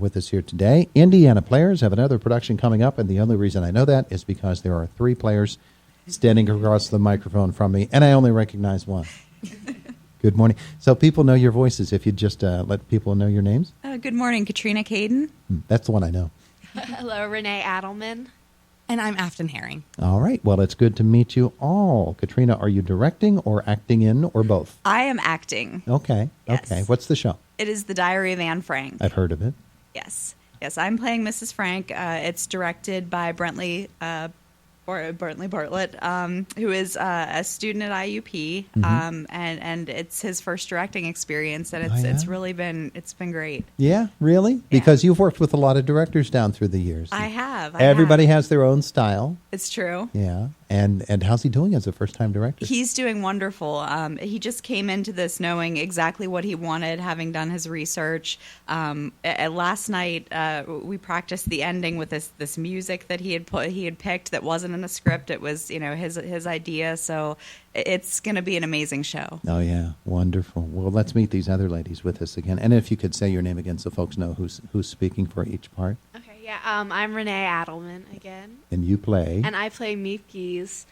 with us here today. Indiana Players have another production coming up, and the only reason I know that is because there are 3 players standing across the microphone from me, and I only recognize one. Good morning. So people know your voices. If you just let people know your names. Good morning, Katrina Caden. That's the one I know. Hello, Renee Adelman. And I'm Afton Herring. All right. Well, it's good to meet you all. Katrina, are you directing or acting in or both? I am acting. Okay. Yes. Okay. What's the show? It is The Diary of Anne Frank. I've heard of it. Yes. Yes, I'm playing Mrs. Frank. It's directed by Bentley Bartlett, who is a student at IUP, and it's his first directing experience, and it's really been great. Yeah, really? Because you've worked with a lot of directors down through the years. I have. Everybody has their own style. It's true. Yeah. And how's he doing as a first-time director? He's doing wonderful. He just came into this knowing exactly what he wanted, having done his research. Last night, we practiced the ending with this music that he had picked that wasn't in a script. It was his idea. So it's going to be an amazing show. Oh yeah, wonderful. Well, let's meet these other ladies with us again. And if you could say your name again, so folks know who's speaking for each part. Okay, yeah. I'm Renee Adelman again. And you play. And I play Meep Geese,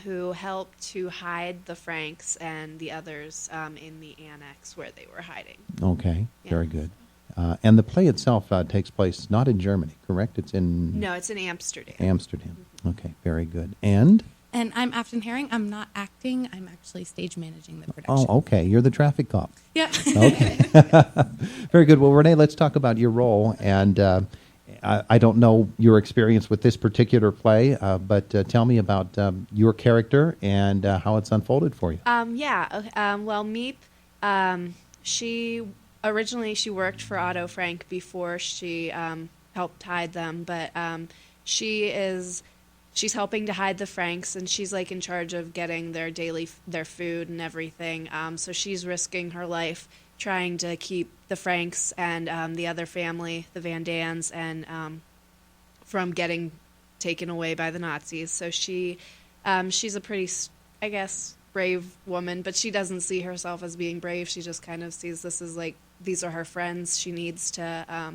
who helped to hide the Franks and the others in the annex where they were hiding. Okay, yeah. Very good. And the play itself takes place not in Germany, correct? It's in... No, it's in Amsterdam. Amsterdam. Okay, very good. And I'm Afton Herring. I'm not acting. I'm actually stage managing the production. Oh, okay. You're the traffic cop. Yeah. Okay. Very good. Well, Renee, let's talk about your role. And I don't know your experience with this particular play, but tell me about your character and how it's unfolded for you. Well, Meep, she worked for Otto Frank before she helped hide them, but she's helping to hide the Franks, and she's like in charge of getting their food and everything. So she's risking her life trying to keep the Franks and the other family, the Van Dans, and from getting taken away by the Nazis. So she's a pretty, I guess, brave woman, but she doesn't see herself as being brave. She just kind of sees this as like, these are her friends. She needs to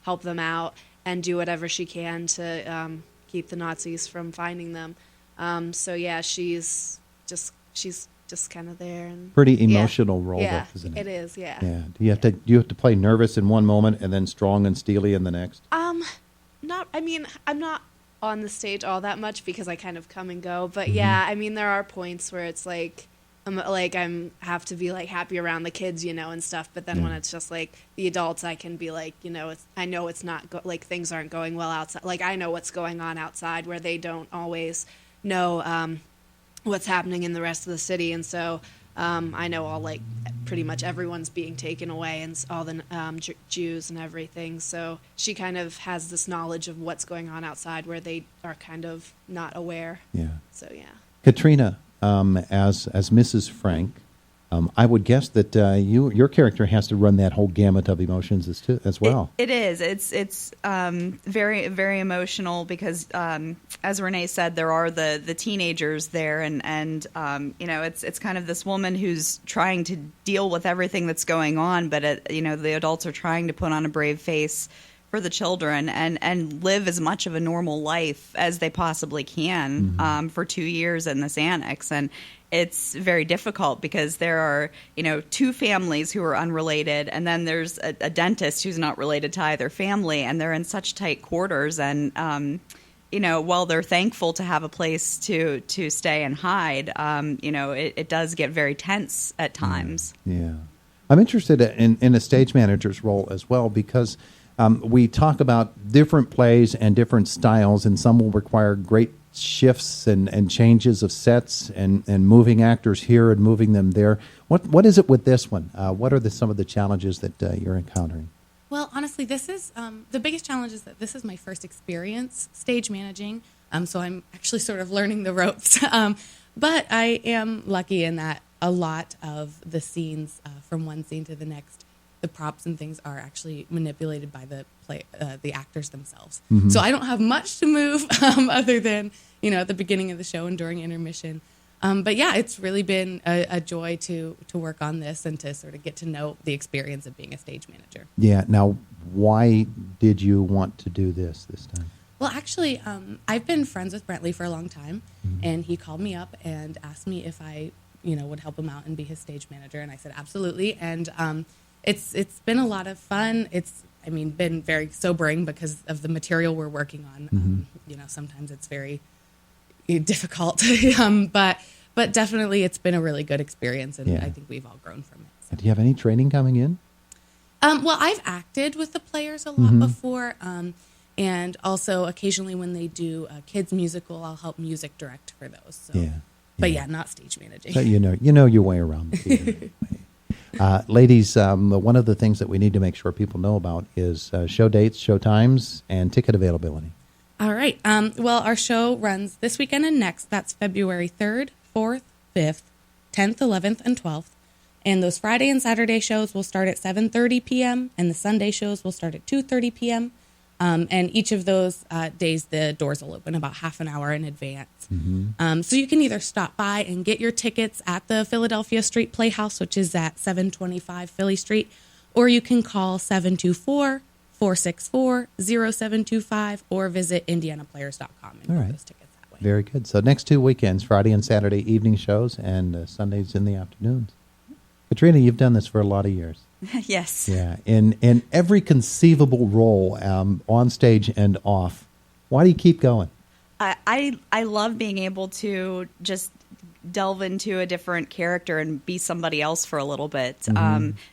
help them out and do whatever she can to keep the Nazis from finding them. So yeah, she's just kind of there. And pretty emotional role, though, isn't it? It is, yeah. Yeah. Do you have to play nervous in one moment and then strong and steely in the next? I'm not on the stage all that much because I kind of come and go. But yeah, I mean, there are points where it's like, I'm have to be like happy around the kids, and stuff. But then when it's just like the adults, I can be like, I know it's not like things aren't going well outside. Like I know what's going on outside where they don't always know what's happening in the rest of the city. And so I know all like pretty much everyone's being taken away and all the Jews and everything. So she kind of has this knowledge of what's going on outside where they are kind of not aware. Yeah. So yeah. Katrina, as Mrs. Frank, I would guess that your character has to run that whole gamut of emotions as well. It is. It's very, very emotional because, as Renee said, there are the teenagers there, and it's kind of this woman who's trying to deal with everything that's going on, but the adults are trying to put on a brave face for the children and live as much of a normal life as they possibly can for 2 years in this annex. And it's very difficult because there are, 2 families who are unrelated, and then there's a dentist who's not related to either family, and they're in such tight quarters. And, while they're thankful to have a place to stay and hide, it does get very tense at times. Yeah. I'm interested in a stage manager's role as well because we talk about different plays and different styles, and some will require great shifts and changes of sets and moving actors here and moving them there. What is it with this one? What are some of the challenges that you're encountering? Well, honestly, this is the biggest challenge is that this is my first experience stage managing, so I'm actually sort of learning the ropes. But I am lucky in that a lot of the scenes from one scene to the next, the props and things are actually manipulated by the actors themselves. So I don't have much to move other than, at the beginning of the show and during intermission. But yeah, it's really been a joy to work on this and to sort of get to know the experience of being a stage manager. Yeah. Now, why did you want to do this time? Well, actually, I've been friends with Brentley for a long time, and he called me up and asked me if I, would help him out and be his stage manager, and I said absolutely. And it's been a lot of fun. It's been very sobering because of the material we're working on. Sometimes it's very difficult, but definitely it's been a really good experience, and I think we've all grown from it. So. Do you have any training coming in? Well, I've acted with the players a lot before. And also, occasionally when they do a kids musical, I'll help music direct for those. So. But not stage managing. So you know your way around the theater. Ladies, one of the things that we need to make sure people know about is show dates, show times, and ticket availability. All right. Well, our show runs this weekend and next. That's February 3rd, 4th, 5th, 10th, 11th, and 12th. And those Friday and Saturday shows will start at 7:30 p.m. and the Sunday shows will start at 2:30 p.m. And each of those days, the doors will open about half an hour in advance. So you can either stop by and get your tickets at the Philadelphia Street Playhouse, which is at 725 Philly Street, or you can call 724-464-0725 or visit indianaplayers.com and get those tickets that way. Very good. So next 2 weekends, Friday and Saturday evening shows, and Sundays in the afternoons. Katrina, you've done this for a lot of years. Yes. Yeah, in every conceivable role, on stage and off. Why do you keep going? I love being able to just delve into a different character and be somebody else for a little bit.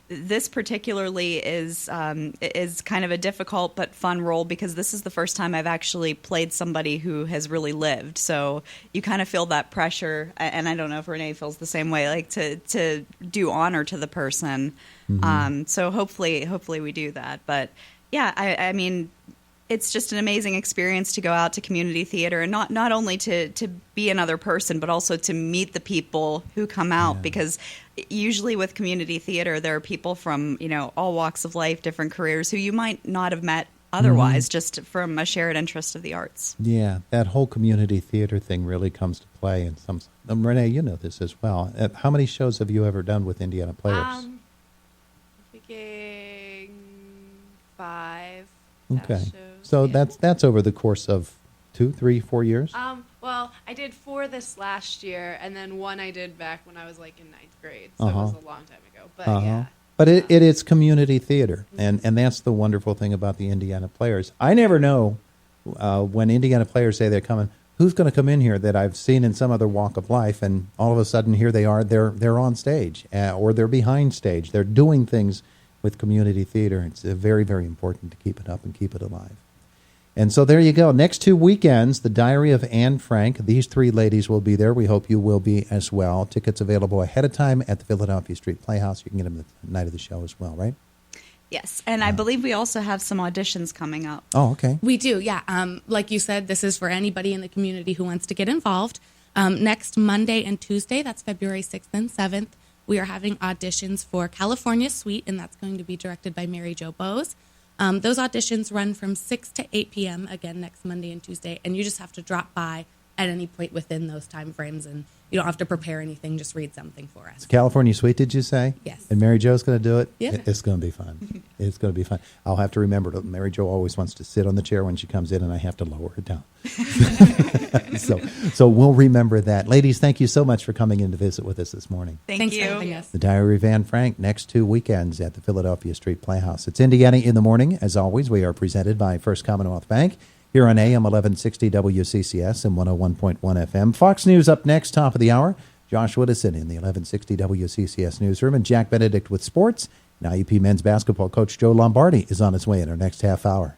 This particularly is kind of a difficult but fun role because this is the first time I've actually played somebody who has really lived. So you kind of feel that pressure, and I don't know if Renee feels the same way, like to do honor to the person. So hopefully we do that. But yeah, I mean, it's just an amazing experience to go out to community theater and not only to be another person, but also to meet the people who come out, because usually with community theater, there are people from, all walks of life, different careers who you might not have met otherwise, just from a shared interest of the arts. Yeah, that whole community theater thing really comes to play in some. Renee, you know this as well. How many shows have you ever done with Indiana Players? Thinking 5. Okay. Shows. So that's over the course of 2, 3, 4 years? Well, I did 4 this last year, and then 1 I did back when I was in 9th grade. So it was a long time ago. But yeah. But it is community theater, and that's the wonderful thing about the Indiana Players. I never know when Indiana Players say they're coming, who's going to come in here that I've seen in some other walk of life, and all of a sudden here they are, they're on stage, or they're behind stage. They're doing things with community theater. It's very, very important to keep it up and keep it alive. And so there you go. Next 2 weekends, The Diary of Anne Frank. These 3 ladies will be there. We hope you will be as well. Tickets available ahead of time at the Philadelphia Street Playhouse. You can get them the night of the show as well, right? Yes, and I believe we also have some auditions coming up. Oh, okay. We do, yeah. Like you said, this is for anybody in the community who wants to get involved. Next Monday and Tuesday, that's February 6th and 7th, we are having auditions for California Suite, and that's going to be directed by Mary Jo Bose. Those auditions run from 6 to 8 p.m., again, next Monday and Tuesday, and you just have to drop by at any point within those time frames, and you don't have to prepare anything, just read something for us. California Suite, did you say? Yes. And Mary Jo's going to do it? Yeah. It's going to be fun. It's going to be fun. I'll have to remember that Mary Jo always wants to sit on the chair when she comes in, and I have to lower her down. So we'll remember that. Ladies, thank you so much for coming in to visit with us this morning. Thanks for having us. The Diary of Anne Frank, next 2 weekends at the Philadelphia Street Playhouse. It's Indiana in the Morning. As always, we are presented by First Commonwealth Bank here on AM 1160 WCCS and 101.1 FM. Fox News up next, top of the hour. Josh Woodison in the 1160 WCCS newsroom, and Jack Benedict with sports. And IUP men's basketball coach Joe Lombardi is on his way in our next half hour.